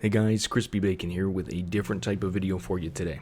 Hey guys, Crispy Bacon here with a different type of video for you today.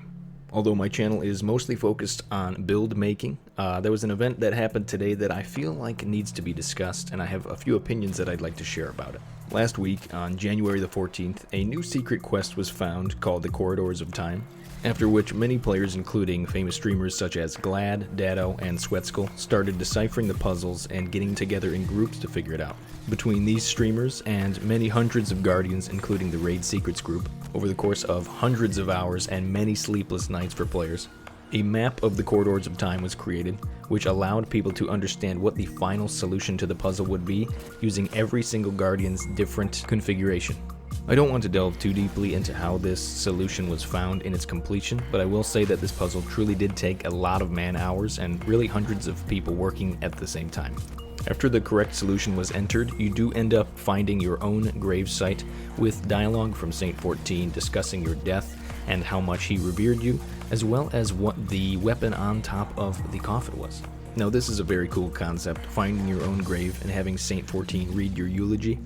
Although my channel is mostly focused on build making, there was an event that happened today that I feel like needs to be discussed, and I have a few opinions that I'd like to share about it. Last week, on January the 14th, a new secret quest was found called the Corridors of Time, after which many players, including famous streamers such as Glad, Dado, and Sweatskull, started deciphering the puzzles and getting together in groups to figure it out. Between these streamers and many hundreds of guardians, including the Raid Secrets group, over the course of hundreds of hours and many sleepless nights for players, a map of the Corridors of Time was created, which allowed people to understand what the final solution to the puzzle would be using every single guardian's different configuration. I don't want to delve too deeply into how this solution was found in its completion, but I will say that this puzzle truly did take a lot of man hours and really hundreds of people working at the same time. After the correct solution was entered, you do end up finding your own grave site with dialogue from Saint 14 discussing your death and how much he revered you, as well as what the weapon on top of the coffin was. Now this is a very cool concept, finding your own grave and having Saint 14 read your eulogy.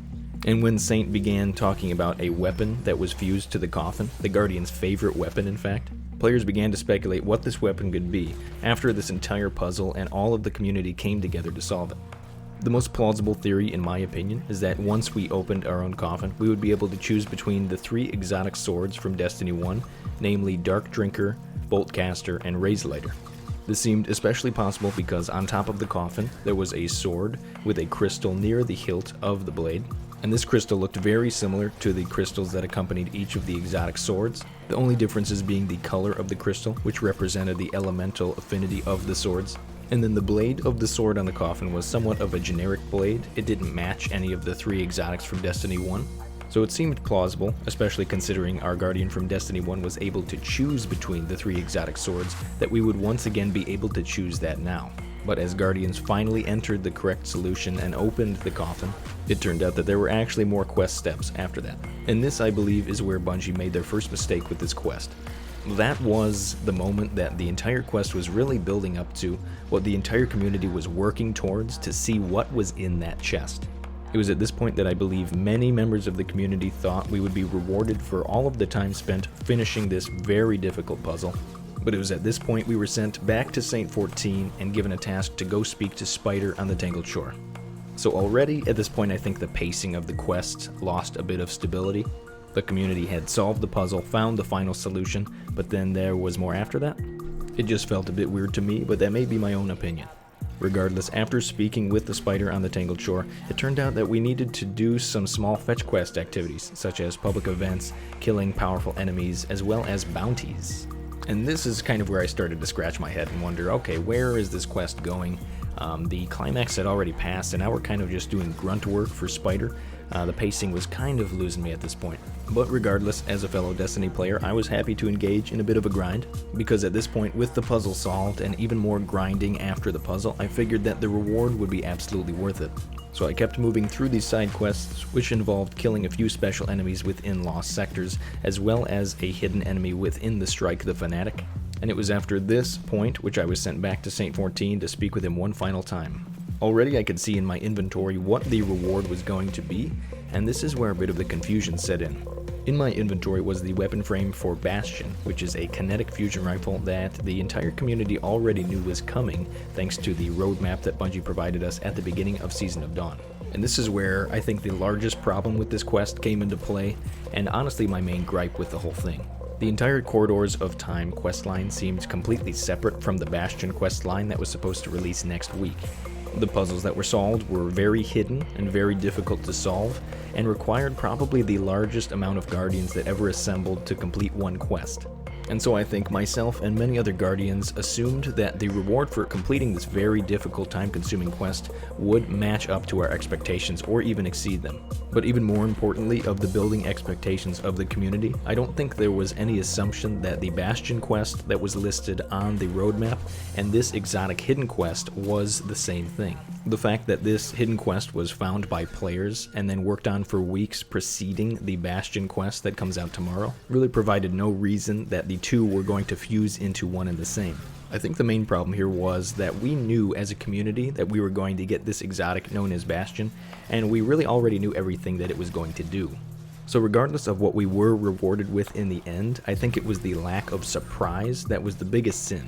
And when Saint began talking about a weapon that was fused to the coffin, the Guardian's favorite weapon in fact, players began to speculate what this weapon could be after this entire puzzle and all of the community came together to solve it. The most plausible theory, in my opinion, is that once we opened our own coffin, we would be able to choose between the 3 exotic swords from Destiny 1, namely Dark Drinker, Boltcaster, and Razelighter. This seemed especially possible because on top of the coffin, there was a sword with a crystal near the hilt of the blade, and this crystal looked very similar to the crystals that accompanied each of the exotic swords, the only differences being the color of the crystal, which represented the elemental affinity of the swords. And then the blade of the sword on the coffin was somewhat of a generic blade. It didn't match any of the 3 exotics from Destiny 1. So it seemed plausible, especially considering our Guardian from Destiny 1 was able to choose between the 3 exotic swords, that we would once again be able to choose that now. But as Guardians finally entered the correct solution and opened the coffin, it turned out that there were actually more quest steps after that. And this, I believe, is where Bungie made their first mistake with this quest. That was the moment that the entire quest was really building up to, what the entire community was working towards to see what was in that chest. It was at this point that I believe many members of the community thought we would be rewarded for all of the time spent finishing this very difficult puzzle. But it was at this point we were sent back to Saint 14 and given a task to go speak to Spider on the Tangled Shore. So already at this point I think the pacing of the quest lost a bit of stability. The community had solved the puzzle, found the final solution, but then there was more after that. It just felt a bit weird to me, but that may be my own opinion. Regardless, after speaking with the Spider on the Tangled Shore, it turned out that we needed to do some small fetch quest activities, such as public events, killing powerful enemies, as well as bounties. And this is kind of where I started to scratch my head and wonder, okay, where is this quest going? The climax had already passed, and now we're kind of just doing grunt work for Spider. The pacing was kind of losing me at this point. But regardless, as a fellow Destiny player, I was happy to engage in a bit of a grind, because at this point, with the puzzle solved and even more grinding after the puzzle, I figured that the reward would be absolutely worth it. So I kept moving through these side quests, which involved killing a few special enemies within lost sectors, as well as a hidden enemy within the Strike the Fanatic. And it was after this point which I was sent back to Saint 14 to speak with him one final time. Already I could see in my inventory what the reward was going to be, and this is where a bit of the confusion set in. In my inventory was the weapon frame for Bastion, which is a kinetic fusion rifle that the entire community already knew was coming thanks to the roadmap that Bungie provided us at the beginning of Season of Dawn. And this is where I think the largest problem with this quest came into play, and honestly my main gripe with the whole thing. The entire Corridors of Time questline seemed completely separate from the Bastion questline that was supposed to release next week. The puzzles that were solved were very hidden and very difficult to solve, and required probably the largest amount of Guardians that ever assembled to complete one quest. And so I think myself and many other Guardians assumed that the reward for completing this very difficult time-consuming quest would match up to our expectations or even exceed them. But even more importantly, of the building expectations of the community, I don't think there was any assumption that the Bastion quest that was listed on the roadmap and this exotic hidden quest was the same thing. The fact that this hidden quest was found by players and then worked on for weeks preceding the Bastion quest that comes out tomorrow really provided no reason that the two were going to fuse into one and the same. I think the main problem here was that we knew as a community that we were going to get this exotic known as Bastion, and we really already knew everything that it was going to do. So regardless of what we were rewarded with in the end, I think it was the lack of surprise that was the biggest sin.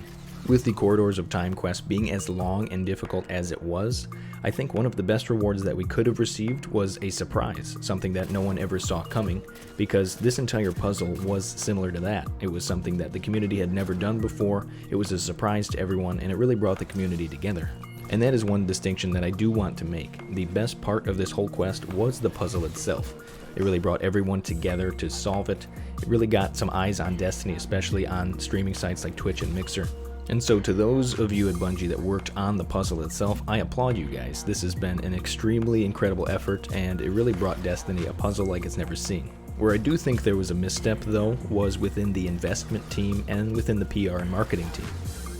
With the Corridors of Time quest being as long and difficult as it was, I think one of the best rewards that we could have received was a surprise, something that no one ever saw coming, because this entire puzzle was similar to that. It was something that the community had never done before, it was a surprise to everyone, and it really brought the community together. And that is one distinction that I do want to make. The best part of this whole quest was the puzzle itself. It really brought everyone together to solve it. It really got some eyes on Destiny, especially on streaming sites like Twitch and Mixer. And so to those of you at Bungie that worked on the puzzle itself, I applaud you guys. This has been an extremely incredible effort, and it really brought Destiny a puzzle like it's never seen. Where I do think there was a misstep, though, was within the investment team and within the PR and marketing team.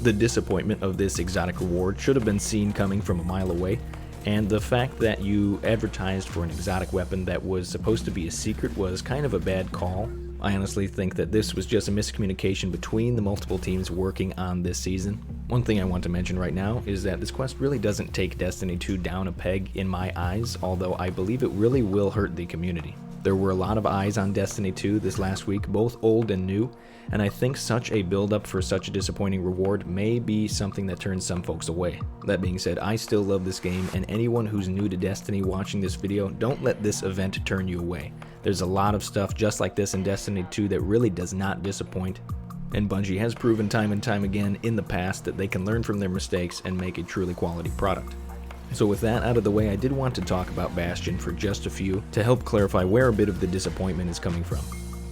The disappointment of this exotic reward should have been seen coming from a mile away, and the fact that you advertised for an exotic weapon that was supposed to be a secret was kind of a bad call. I honestly think that this was just a miscommunication between the multiple teams working on this season. One thing I want to mention right now is that this quest really doesn't take Destiny 2 down a peg in my eyes, although I believe it really will hurt the community. There were a lot of eyes on Destiny 2 this last week, both old and new, and I think such a build-up for such a disappointing reward may be something that turns some folks away. That being said, I still love this game, and anyone who's new to Destiny watching this video, don't let this event turn you away. There's a lot of stuff just like this in Destiny 2 that really does not disappoint, and Bungie has proven time and time again in the past that they can learn from their mistakes and make a truly quality product. So with that out of the way, I did want to talk about Bastion for just a few to help clarify where a bit of the disappointment is coming from.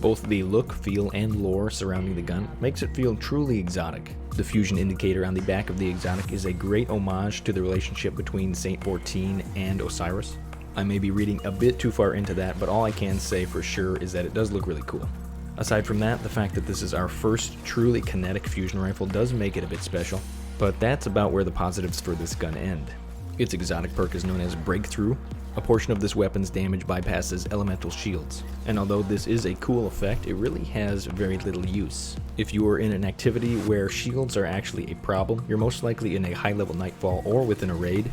Both the look, feel, and lore surrounding the gun makes it feel truly exotic. The fusion indicator on the back of the exotic is a great homage to the relationship between Saint 14 and Osiris. I may be reading a bit too far into that, but all I can say for sure is that it does look really cool. Aside from that, the fact that this is our first truly kinetic fusion rifle does make it a bit special, but that's about where the positives for this gun end. Its exotic perk is known as Breakthrough. A portion of this weapon's damage bypasses elemental shields, and although this is a cool effect, it really has very little use. If you are in an activity where shields are actually a problem, you're most likely in a high-level nightfall or within a raid,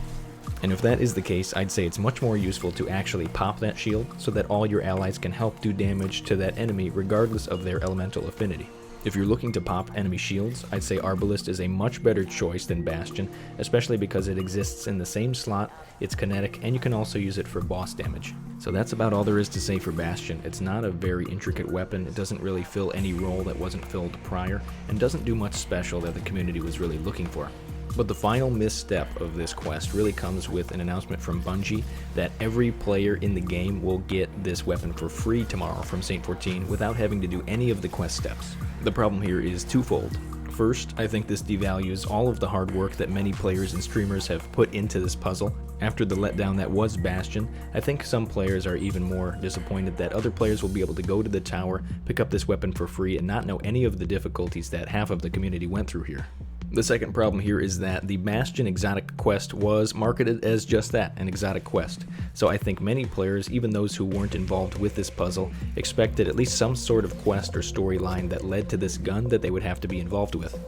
and if that is the case, I'd say it's much more useful to actually pop that shield so that all your allies can help do damage to that enemy regardless of their elemental affinity. If you're looking to pop enemy shields, I'd say Arbalest is a much better choice than Bastion, especially because it exists in the same slot, it's kinetic, and you can also use it for boss damage. So that's about all there is to say for Bastion. It's not a very intricate weapon, it doesn't really fill any role that wasn't filled prior, and doesn't do much special that the community was really looking for. But the final misstep of this quest really comes with an announcement from Bungie that every player in the game will get this weapon for free tomorrow from Saint 14 without having to do any of the quest steps. The problem here is twofold. First, I think this devalues all of the hard work that many players and streamers have put into this puzzle. After the letdown that was Bastion, I think some players are even more disappointed that other players will be able to go to the tower, pick up this weapon for free, and not know any of the difficulties that half of the community went through here. The second problem here is that the Bastion exotic quest was marketed as just that, an exotic quest. So I think many players, even those who weren't involved with this puzzle, expected at least some sort of quest or storyline that led to this gun that they would have to be involved with.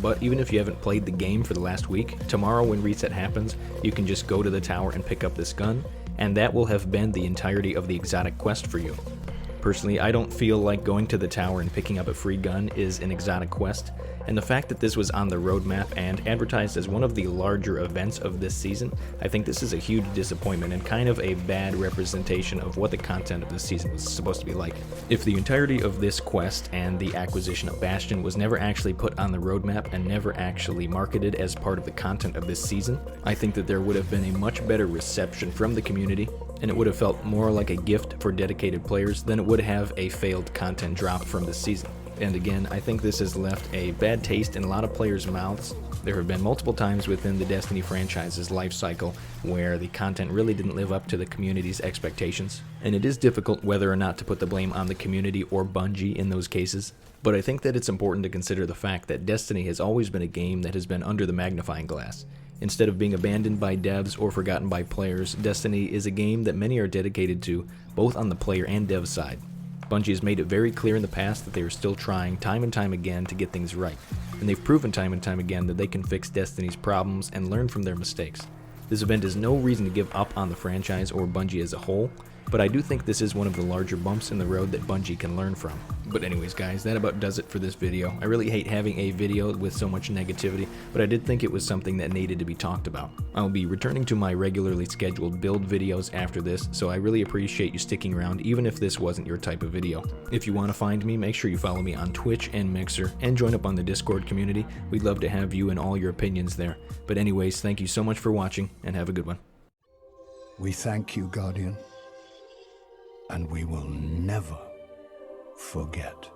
But even if you haven't played the game for the last week, tomorrow when reset happens, you can just go to the tower and pick up this gun, and that will have been the entirety of the exotic quest for you. Personally, I don't feel like going to the tower and picking up a free gun is an exotic quest, and the fact that this was on the roadmap and advertised as one of the larger events of this season, I think this is a huge disappointment and kind of a bad representation of what the content of this season was supposed to be like. If the entirety of this quest and the acquisition of Bastion was never actually put on the roadmap and never actually marketed as part of the content of this season, I think that there would have been a much better reception from the community, and it would have felt more like a gift for dedicated players than it would have a failed content drop from this season. And again, I think this has left a bad taste in a lot of players' mouths. There have been multiple times within the Destiny franchise's life cycle where the content really didn't live up to the community's expectations, and it is difficult whether or not to put the blame on the community or Bungie in those cases. But I think that it's important to consider the fact that Destiny has always been a game that has been under the magnifying glass. Instead of being abandoned by devs or forgotten by players, Destiny is a game that many are dedicated to, both on the player and dev side. Bungie has made it very clear in the past that they are still trying time and time again to get things right, and they've proven time and time again that they can fix Destiny's problems and learn from their mistakes. This event is no reason to give up on the franchise or Bungie as a whole, but I do think this is one of the larger bumps in the road that Bungie can learn from. But anyways guys, that about does it for this video. I really hate having a video with so much negativity, but I did think it was something that needed to be talked about. I'll be returning to my regularly scheduled build videos after this, so I really appreciate you sticking around even if this wasn't your type of video. If you want to find me, make sure you follow me on Twitch and Mixer, and join up on the Discord community. We'd love to have you and all your opinions there. But anyways, thank you so much for watching, and have a good one. We thank you, Guardian, and we will never forget.